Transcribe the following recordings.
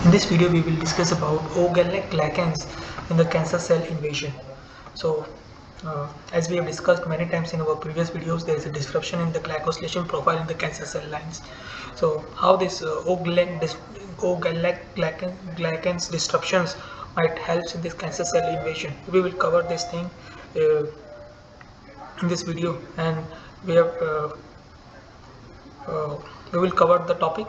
In this video, we will discuss about O-GalNAc glycans in the cancer cell invasion. So, as we have discussed many times in our previous videos, there is a disruption in the glycosylation profile in the cancer cell lines. So, how this O-GalNAc glycans disruptions might help in this cancer cell invasion. We will cover this thing uh, in this video, and we have uh, we will cover the topic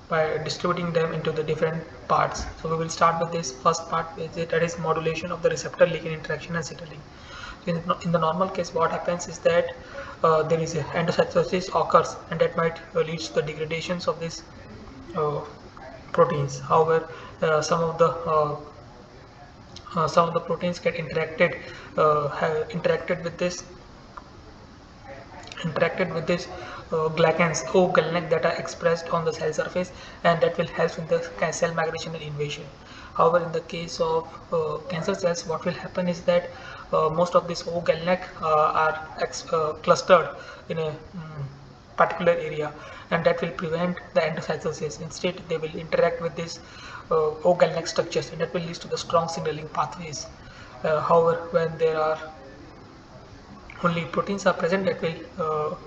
by distributing them into the different parts. So we will start with this first part, that is modulation of the receptor ligand interaction and signaling. In the normal case, what happens is that there is a endocytosis occurs, and that might lead to the degradations of these uh, proteins. However, some of the proteins get have interacted with this glycans O-GalNAc that are expressed on the cell surface, and that will help in the cell migration and invasion. However, in the case of cancer cells, what will happen is that most of this O-GalNAc are clustered in a particular area, and that will prevent the endocytosis. Instead, they will interact with this O-GalNAc structures, and that will lead to the strong signaling pathways. However, when there are only proteins are present, that will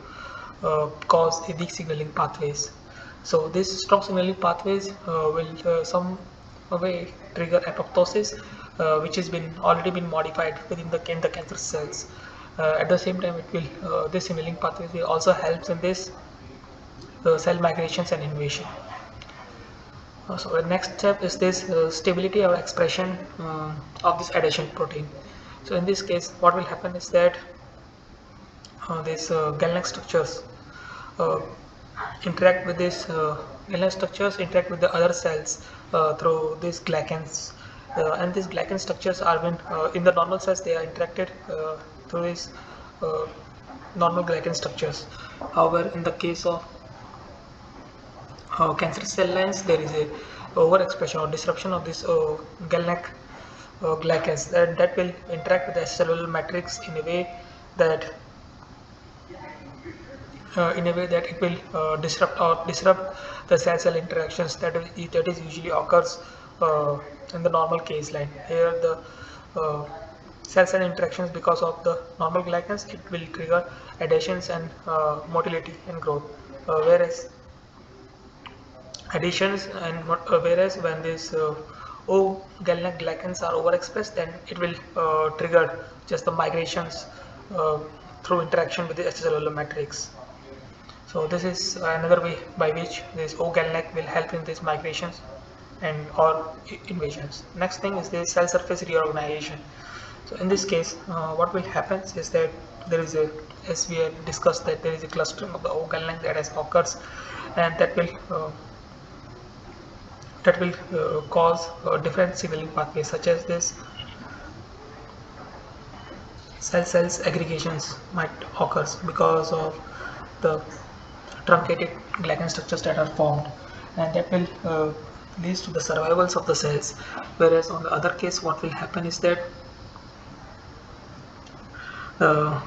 cause a weak signaling pathways. So these strong signaling pathways will some way trigger apoptosis, which has been already been modified within the cancer cells. At the same time, it will this signaling pathways will also helps in this cell migrations and invasion. So the next step is this stability or expression of this adhesion protein. So in this case, what will happen is that these GalNAc structures uh, interact with these GalNAc structures interact with the other cells through these glycans, and these glycan structures are been in the normal cells, they are interacted through these uh, normal glycan structures. However, in the case of cancer cell lines, there is a overexpression or disruption of this GalNAc glycans, and that will interact with the cellular matrix that in a way that it will disrupt the cell-cell interactions that is usually occurs in the normal case line. Here, the cell-cell interactions, because of the normal glycans, it will trigger adhesions and motility and growth. Whereas additions and whereas when these O-GalNAc glycans are overexpressed, then it will trigger just the migrations through interaction with the extracellular matrix. So this is another way by which this O-GalNAc will help in these migrations and or invasions. Next thing is the cell surface reorganization. So in this case, what will happen is that there is a, as we have discussed, that there is a clustering of the O-GalNAc that has occurs, and that will cause different signaling pathways, such as this cells aggregations might occurs because of the truncated glycan structures that are formed, and that will leads to the survivals of the cells. Whereas on the other case, what will happen is that uh,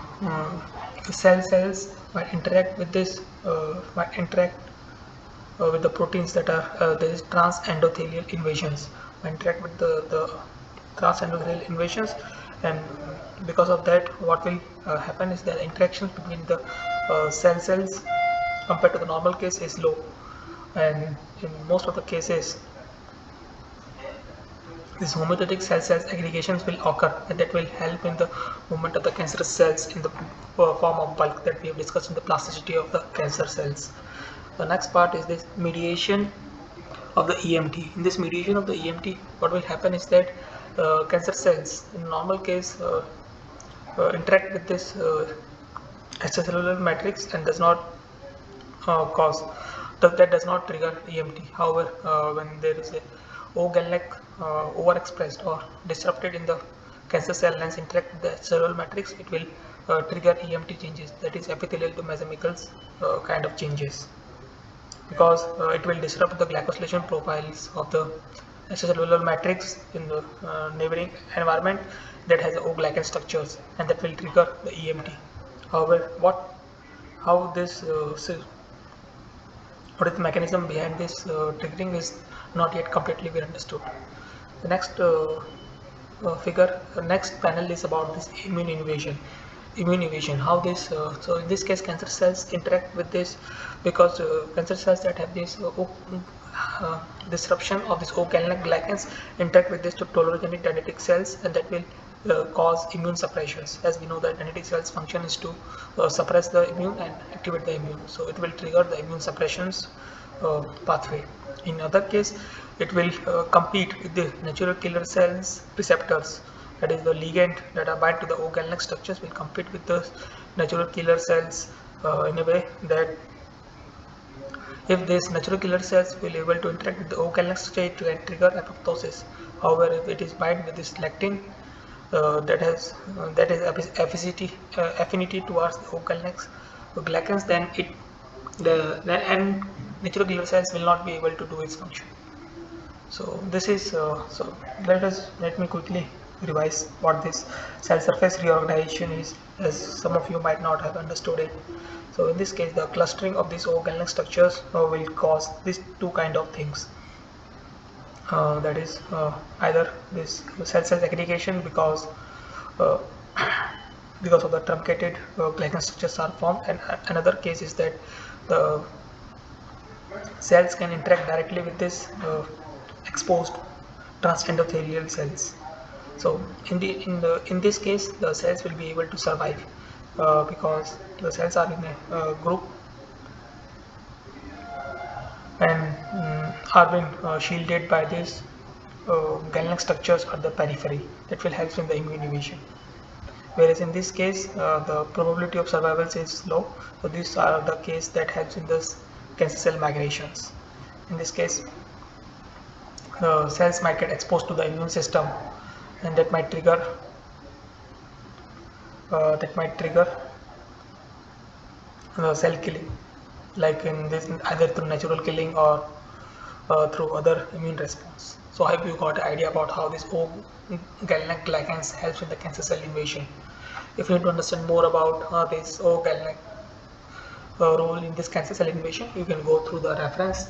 the cells might interact with this might interact with the proteins that are there is transendothelial invasions, interact with the transendothelial invasions, and because of that, what will happen is that interactions between the cells compared to the normal case is low, and in most of the cases these homeostatic cell aggregations will occur, and that will help in the movement of the cancerous cells in the form of bulk that we have discussed in the plasticity of the cancer cells. The next part is this mediation of the EMT. In this mediation of the EMT, what will happen is that cancer cells in normal case interact with this extracellular matrix and does not cause that does not trigger EMT. However, when there is a O-GalNAc overexpressed or disrupted in the cancer cell lines interact with the cellular matrix, it will trigger EMT changes, that is epithelial to mesenchymal kind of changes, because it will disrupt the glycosylation profiles of the extracellular matrix in the neighboring environment that has O-glycan structures, and that will trigger the EMT. However, how this what is the mechanism behind this triggering is not yet completely well understood. The next next panel is about this immune invasion. Immune evasion, how this, so in this case cancer cells interact with this because cancer cells that have this disruption of this O-GalNAc glycans interact with this to tolerogenic dendritic cells, and that will cause immune suppressions. As we know that dendritic cells function is to suppress the immune and activate the immune, so it will trigger the immune suppressions pathway. In other case, it will compete with the natural killer cells receptors, that is the ligand that are bind to the O-GalNAc structures will compete with the natural killer cells in a way that if these natural killer cells will able to interact with the O-GalNAc state to trigger apoptosis. However, if it is bind with this lectin that is affinity towards the O-GalNAc glycans, then and natural killer cells will not be able to do its function. So this is so let me quickly revise what this cell surface reorganization is, as some of you might not have understood it. So in this case, the clustering of these O-GalNAc structures will cause these two kind of things. That is either this cell aggregation uh, because of the truncated glycan structures are formed, and another case is that the cells can interact directly with this exposed transendothelial cells. So in this case, the cells will be able to survive because the cells are in a group and are being shielded by these GalNAc structures at the periphery that will help in the immune evasion. Whereas in this case, the probability of survival is low. So these are the case that helps in this cancer cell migrations. In this case, the cells might get exposed to the immune system, and that might trigger cell killing, like in this either through natural killing or through other immune response. So I hope you got an idea about how this O-GalNAc glycans helps in the cancer cell invasion. If you need to understand more about this O-GalNAc role in this cancer cell invasion, you can go through the reference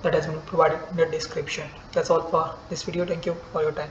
that has been provided in the description. That's all for this video. Thank you for your time.